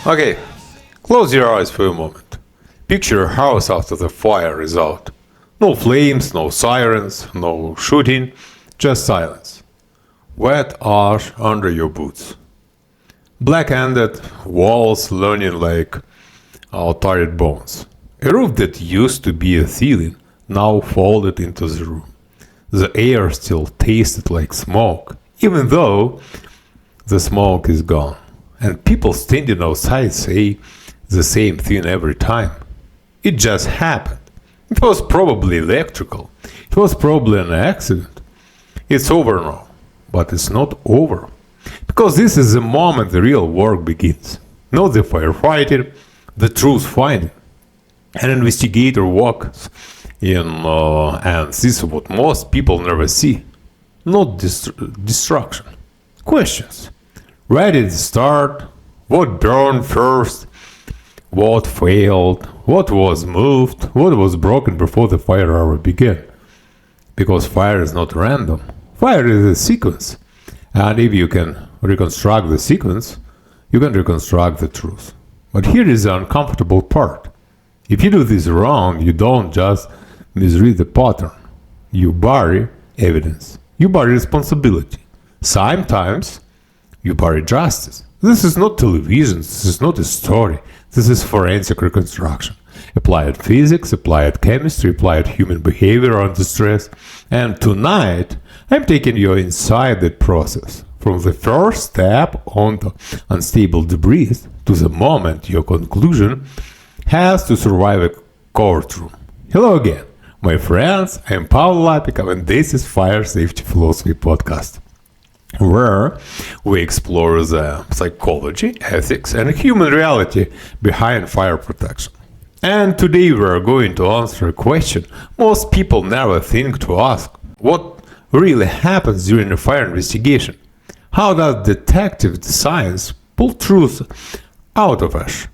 Okay, close your eyes for a moment. Picture a house after the fire is out. No flames, no sirens, no shooting, just silence. Wet ash under your boots. Black-ended walls leaning like tired bones. A roof that used to be a ceiling now folded into the room. The air still tasted like smoke, even though the smoke is gone. And people standing outside say the same thing every time. It just happened. It was probably electrical. It was probably an accident. It's over now. But it's not over. Because this is the moment the real work begins. Not the firefighting, the truth finding. An investigator walks in and sees what most people never see. Not destruction. Questions. Where did it start? What burned first? What failed? What was moved? What was broken before the fire ever began? Because fire is not random. Fire is a sequence. And if you can reconstruct the sequence, you can reconstruct the truth. But here is the uncomfortable part. If you do this wrong, you don't just misread the pattern. You bury evidence. You bury responsibility. Sometimes you bury justice. This is not television, this is not a story, this is forensic reconstruction. Applied physics, applied chemistry, applied human behavior under stress. And tonight, I'm taking you inside that process. From the first step on the unstable debris to the moment your conclusion has to survive a courtroom. Hello again, my friends, I'm Pavlo Lapikov and this is Fire Safety Philosophy Podcast, where we explore the psychology, ethics, and human reality behind fire protection. And today we are going to answer a question most people never think to ask. What really happens during a fire investigation? How does detective science pull truth out of ash?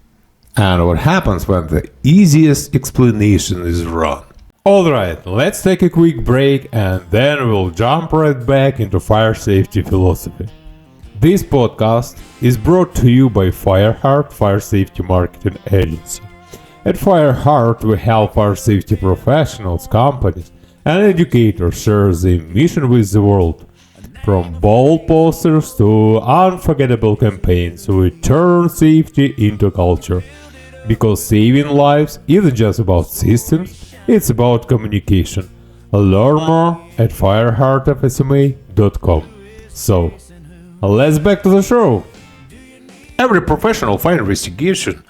And what happens when the easiest explanation is wrong? Alright, let's take a quick break and then we'll jump right back into fire safety philosophy. This podcast is brought to you by Fireheart Fire Safety Marketing Agency. At Fireheart, we help fire safety professionals, companies, and educators share the mission with the world. From bold posters to unforgettable campaigns, we turn safety into culture. Because saving lives isn't just about systems, it's about communication. Learn more at fireheartfsma.com. So, let's back to the show. Every professional fire investigation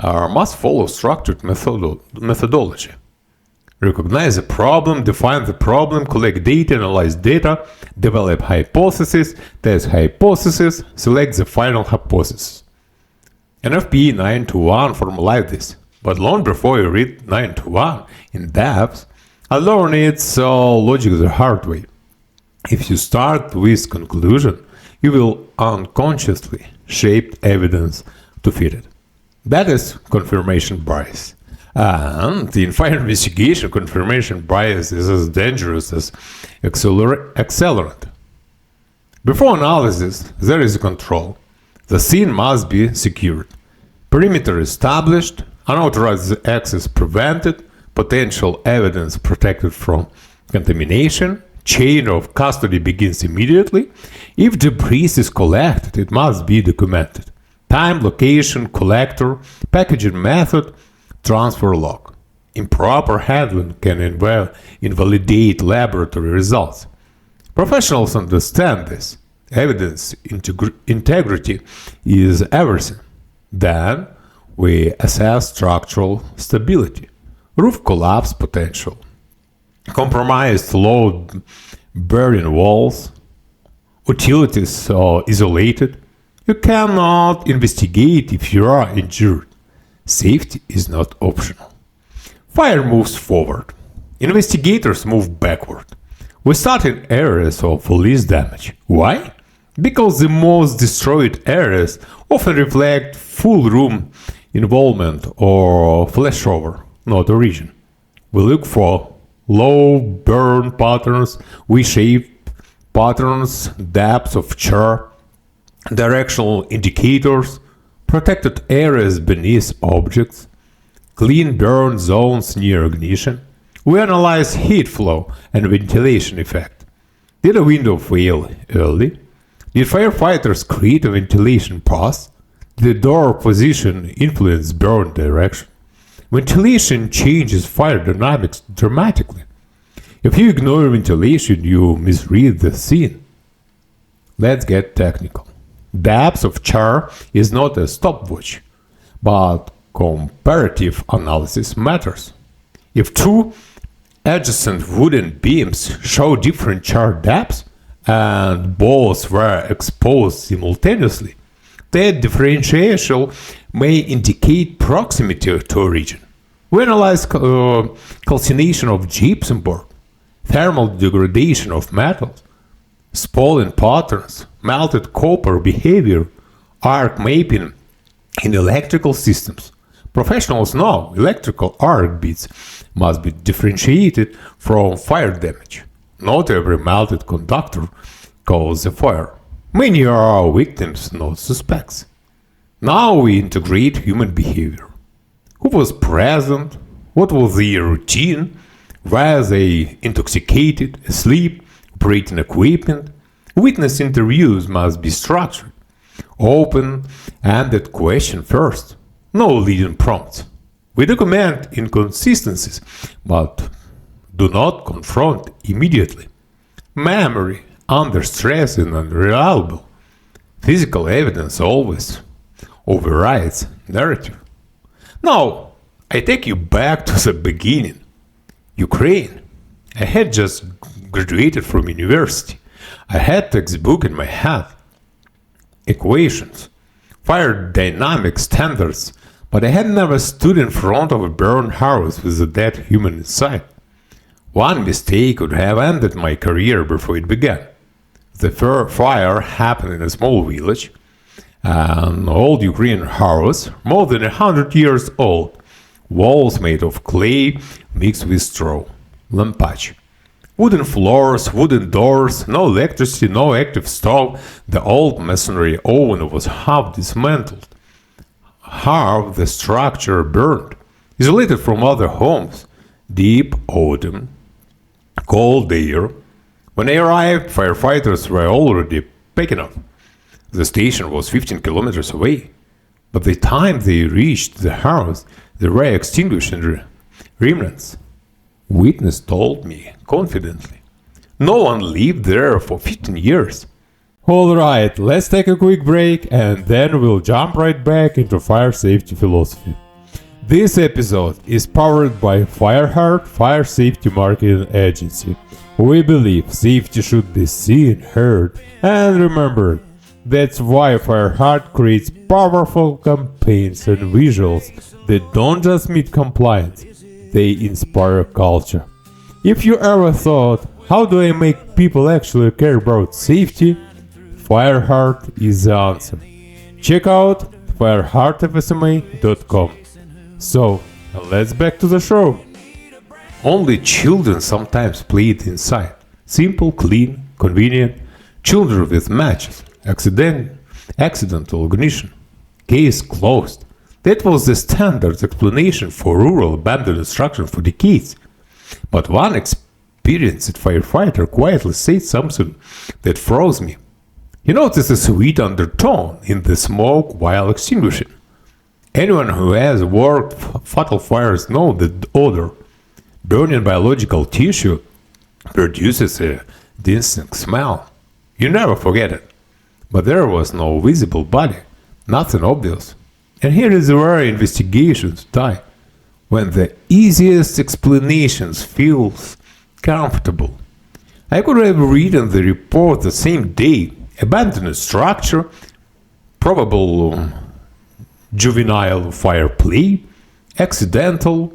must follow structured methodology. Recognize the problem, define the problem, collect data, analyze data, develop hypotheses, test hypotheses, select the final hypothesis. NFPA 921 formalized this, but long before you read 921 in depth, I learned its logic the hard way. If you start with conclusion, you will unconsciously shape evidence to fit it. That is confirmation bias. And in fire investigation, confirmation bias is as dangerous as accelerant. Before analysis, there is control. The scene must be secured. Perimeter established, unauthorized access prevented, potential evidence protected from contamination, chain of custody begins immediately. If debris is collected, it must be documented. Time, location, collector, packaging method, transfer log. Improper handling can invalidate laboratory results. Professionals understand this. Evidence integrity is everything. Then we assess structural stability, roof collapse potential, compromised load bearing walls, utilities isolated. You cannot investigate if you are injured. Safety is not optional. Fire moves forward. Investigators move backward. We start in areas of least damage. Why? because the most destroyed areas often reflect full room involvement or flashover, not origin. We look for low burn patterns, V-shaped patterns, depths of char, directional indicators, protected areas beneath objects, clean burn zones near ignition. We analyze heat flow and ventilation effect. Did a window fail early? Did firefighters create a ventilation path? Did the door position influence burn direction? Ventilation changes fire dynamics dramatically. If you ignore ventilation, you misread the scene. Let's get technical. Depth of char is not a stopwatch, but comparative analysis matters. If two adjacent wooden beams show different char depths and both were exposed simultaneously, that differential may indicate proximity to origin. We analyze calcination of gypsum board, thermal degradation of metals, spalling patterns, melted copper behavior, arc mapping in electrical systems. Professionals know electrical arc beats must be differentiated from fire damage. Not every melted conductor causes a fire. Many are victims, not suspects. Now we integrate human behavior. Who was present? What was their routine? Were they intoxicated, asleep, operating equipment? Witness interviews must be structured. Open-ended question first. No leading prompts. We document inconsistencies, but do not confront immediately. Memory under stress is unreliable. Physical evidence always overrides narrative. Now, I take you back to the beginning. Ukraine. I had just graduated from university. I had textbook in my head. Equations, fire dynamic standards, but I had never stood in front of a burned house with a dead human inside. One mistake would have ended my career before it began. The fire happened in a small village, an old Ukrainian house, more than 100 years old, walls made of clay mixed with straw, lampach. Wooden floors, wooden doors, no electricity, no active stove. The old masonry oven was half dismantled. Half the structure burned, isolated from other homes. Deep autumn, cold air. When I arrived, firefighters were already picking up. The station was 15 kilometers away. By the time they reached the house, there were extinguished remnants. Witness told me confidently. No one lived there for 15 years. Alright, let's take a quick break and then we'll jump right back into fire safety philosophy. This episode is powered by Fireheart Fire Safety Marketing Agency. We believe safety should be seen, heard, and remembered. That's why Fireheart creates powerful campaigns and visuals that don't just meet compliance, they inspire culture. If you ever thought, how do I make people actually care about safety? Fireheart is the answer. Check out fireheartfsma.com. So, let's back to the show. Only children sometimes play it inside. Simple, clean, convenient. Children with matches. Accidental ignition. Case closed. That was the standard explanation for rural abandoned structure for decades. But one experienced firefighter quietly said something that froze me. He noticed a sweet undertone in the smoke while extinguishing. Anyone who has worked fatal fires knows that odor. Burning biological tissue produces a distinct smell. You never forget it. But there was no visible body, nothing obvious. And here is where investigations die. When the easiest explanations feels comfortable. I could have written the report the same day. Abandoned structure, probable juvenile fire play, accidental.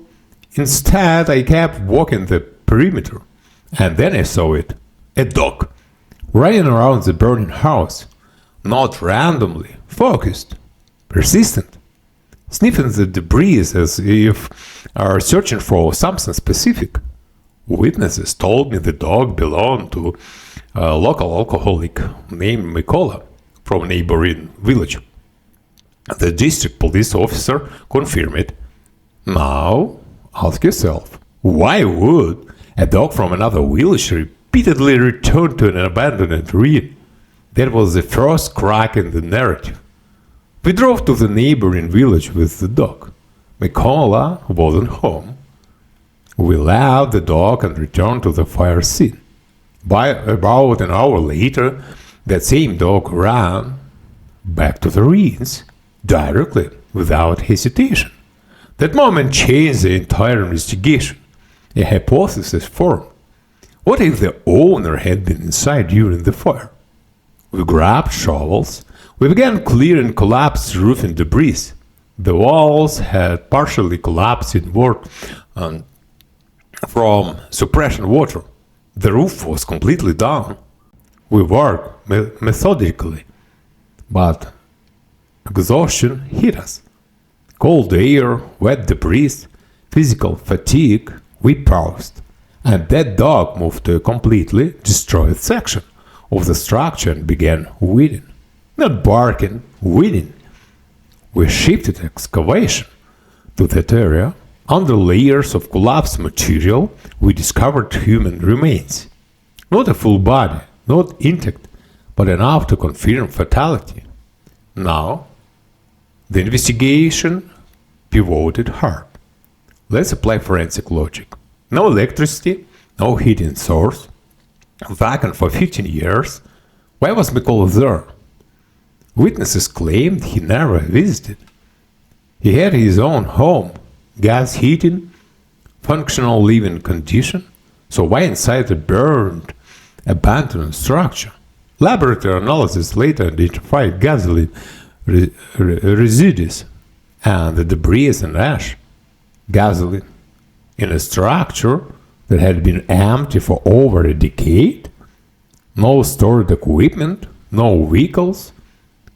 Instead, I kept walking the perimeter. And then I saw it. A dog. Running around the burning house. not randomly, focused, persistent, sniffing the debris as if searching for something specific. Witnesses told me the dog belonged to a local alcoholic named Mikola from a neighboring village. The district police officer confirmed it. Now, ask yourself, why would a dog from another village repeatedly return to an abandoned ruin? That was the first crack in the narrative. We drove to the neighboring village with the dog. Mikola wasn't home. We left the dog and returned to the fire scene. By about an hour later, that same dog ran back to the ruins, directly, without hesitation. That moment changed the entire investigation. A hypothesis formed. What if the owner had been inside during the fire? We grabbed shovels. We began clearing collapsed roofing debris. The walls had partially collapsed inward from suppression water. The roof was completely down. We worked methodically, but exhaustion hit us. Cold air, wet debris, physical fatigue, we paused, and that dog moved to a completely destroyed section of the structure and began weeding. Not barking, weeding. We shifted excavation to that area. Under layers of collapsed material, we discovered human remains. Not a full body, not intact, but enough to confirm fatality. Now, the investigation pivoted hard. Let's apply forensic logic. No electricity, no heating source, vacant for 15 years. Why was Mikola there? Witnesses claimed he never visited. He had his own home, gas heating, functional living condition. So why inside a burned, abandoned structure? Laboratory analysis later identified gasoline residues and the debris and ash. Gasoline in a structure that had been empty for over a decade? No stored equipment, no vehicles,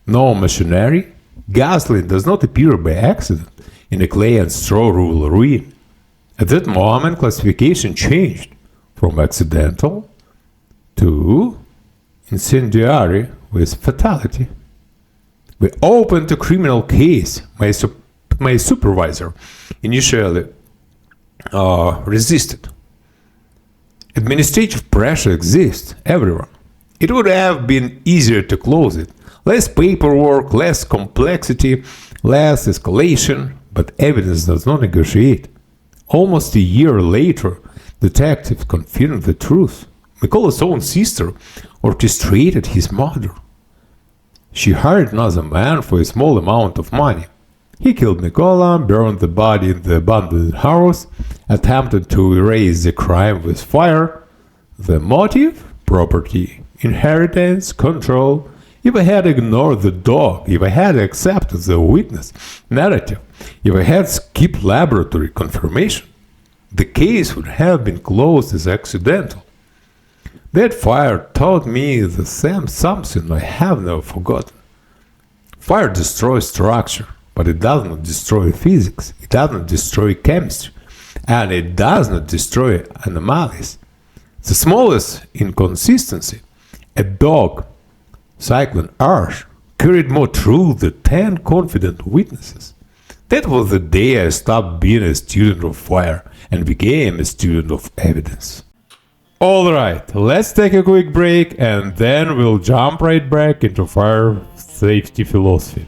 no machinery. Gasoline does not appear by accident in a clay and straw ruin. At that moment, classification changed from accidental to incendiary with fatality. We opened a criminal case. My supervisor initially resisted. Administrative pressure exists everywhere. It would have been easier to close it. Less paperwork, less complexity, less escalation, but evidence does not negotiate. Almost a year later, detectives confirmed the truth. Mikola's own sister orchestrated his murder. She hired another man for a small amount of money. He killed Mikola, burned the body in the abandoned house, attempted to erase the crime with fire. The motive? Property, inheritance, control. If I had ignored the dog, if I had accepted the witness narrative, if I had skipped laboratory confirmation, the case would have been closed as accidental. That fire taught me the same something I have never forgotten. Fire destroys structure, but it does not destroy physics, it does not destroy chemistry, and it does not destroy anomalies. The smallest inconsistency, a dog cycling arch, carried more truth than 10 confident witnesses. That was the day I stopped being a student of fire and became a student of evidence. Alright, let's take a quick break and then we'll jump right back into fire safety philosophy.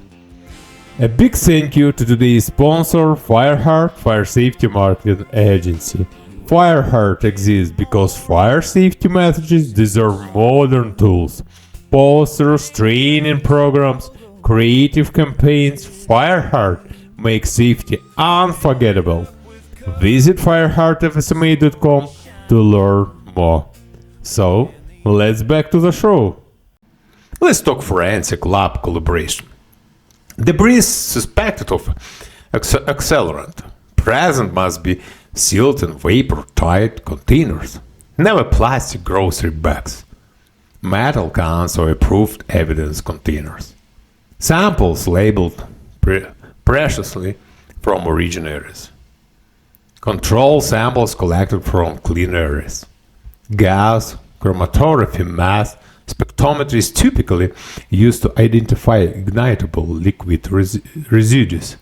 A big thank you to today's sponsor, Fireheart Fire Safety Marketing Agency. Fireheart exists because fire safety messages deserve modern tools. Posters, training programs, creative campaigns. Fireheart makes safety unforgettable. Visit fireheartfsma.com to learn more. So, let's back to the show. Let's talk forensic lab collaboration. Debris suspected of accelerant present must be sealed in vapor-tight containers, never plastic grocery bags. metal cans or approved evidence containers, samples labeled preciously from origin areas, control samples collected from clean areas, gas, chromatography, mass spectrometry is typically used to identify ignitable liquid residues,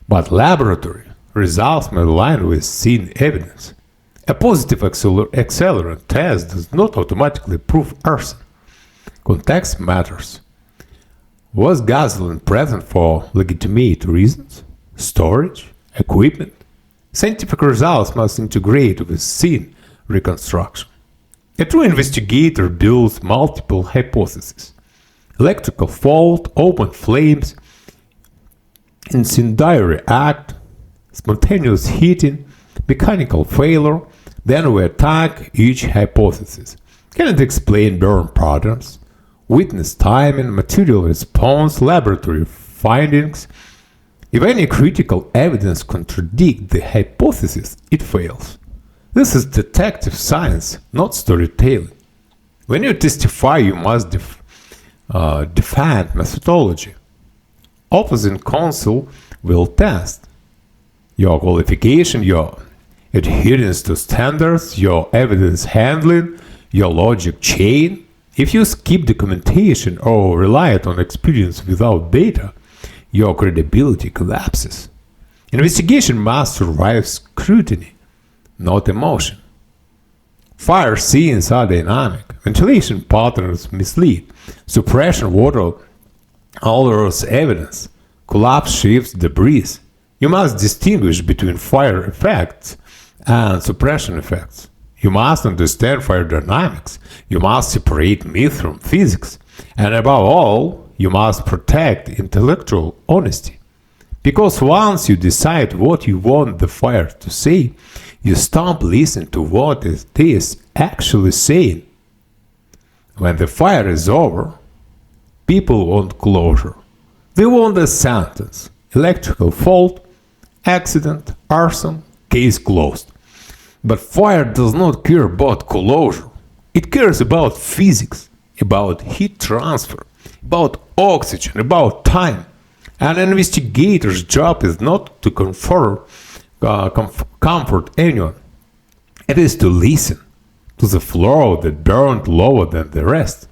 but laboratory results may align with seen evidence. A positive accelerant test does not automatically prove arson. Context matters. Was gasoline present for legitimate reasons? Storage? Equipment? Scientific results must integrate with scene reconstruction. A true investigator builds multiple hypotheses: electrical fault, open flames, incendiary act, spontaneous heating, mechanical failure. Then we attack each hypothesis. Can it explain burn patterns, witness timing, material response, laboratory findings? If any critical evidence contradicts the hypothesis, it fails. This is detective science, not storytelling. When you testify, you must defend methodology. Opposing counsel will test your qualification, your adherence to standards, your evidence handling, your logic chain. If you skip documentation or rely on experience without data, your credibility collapses. Investigation must survive scrutiny, not emotion. Fire scenes are dynamic. Ventilation patterns mislead. Suppression water alters evidence. Collapse shifts debris. You must distinguish between fire effects and suppression effects. You must understand fire dynamics. You must separate myth from physics. And above all, you must protect intellectual honesty. Because once you decide what you want the fire to say, you stop listening to what it is actually saying. When the fire is over, people want closure. They want a sentence: electrical fault, accident, arson, case closed. But fire does not care about closure. It cares about physics, about heat transfer, about oxygen, about time. And an investigator's job is not to comfort anyone. It is to listen to the floor that burned lower than the rest,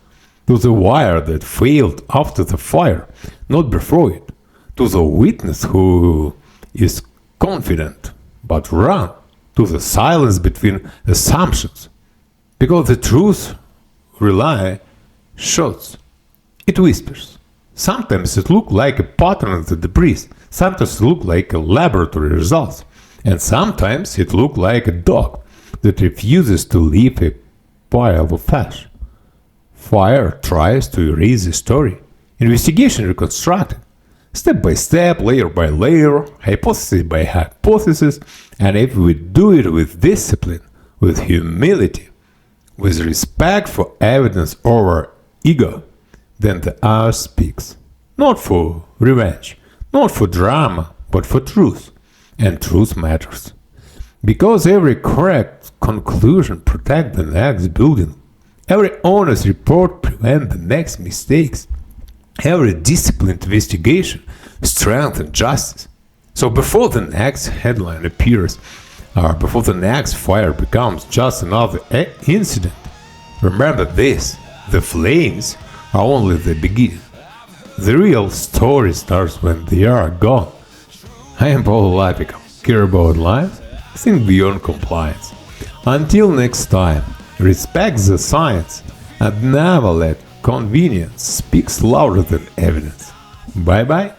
to the wire that failed after the fire, not before it, to the witness who is confident but wrong, to the silence between assumptions. Because the truth really shouts. It whispers. Sometimes it looks like a pattern in the debris, sometimes it looks like a laboratory results, and sometimes it looks like a dog that refuses to leave a pile of ash. Fire tries to erase the story. Investigation reconstructed, step by step, layer by layer, hypothesis by hypothesis, and if we do it with discipline, with humility, with respect for evidence over ego, then the hour speaks. Not for revenge, not for drama, but for truth. And truth matters. Because every correct conclusion protects the next building. Every honest report prevents the next mistakes. Every disciplined investigation strengthens justice. So before the next headline appears, or before the next fire becomes just another incident, remember this: the flames are only the beginning. The real story starts when they are gone. I am Pavlo Lapikov. Care about life? Think beyond compliance. Until next time, respect the science and never let convenience speak louder than evidence. Bye bye.